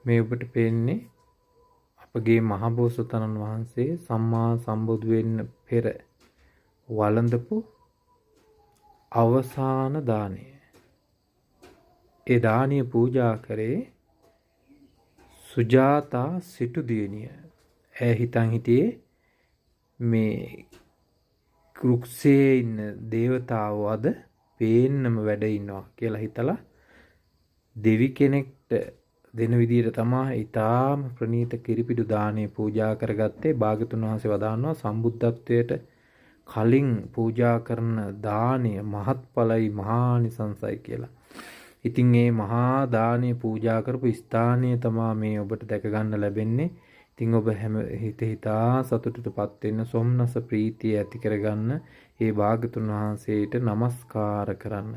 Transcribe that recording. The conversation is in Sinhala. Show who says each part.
Speaker 1: මේ ඔබට පේන්නේ අපගේ මහබෝසතාණන් වහන්සේ සම්මා සම්බුදු වෙන්න පෙර වළඳපු අවසාන දානය. ඒ දානිය පූජා කරේ සුජාතා සිටු දියණිය. ඇය හිතන් හිටියේ මේ රුක්සේ ඉන්න දේවතාවෝ අද පේන්නම වැඩ ඉන්නවා කියලා හිතලා දෙවි කෙනෙක්ට දෙන විදියට තමයි ඊටාම ප්‍රණීත කිරිපිඩු දානේ පූජා කරගත්තේ. භාග්‍යතුන් වහන්සේ වදානවා සම්බුද්ධත්වයට කලින් පූජා කරන දානය මහත්ඵලයි මහානිසංසයි කියලා. ඉතින් මේ මහා දානේ පූජා කරපු ස්ථානය තමයි මේ ඔබට දැක ගන්න ලැබෙන්නේ. ඉතින් ඔබ හැම හිතා සතුටටපත් වෙන්න සොම්නස ප්‍රීතිය ඇති කරගන්න ඒ භාග්‍යතුන් වහන්සේට নমස්කාර කරන්න.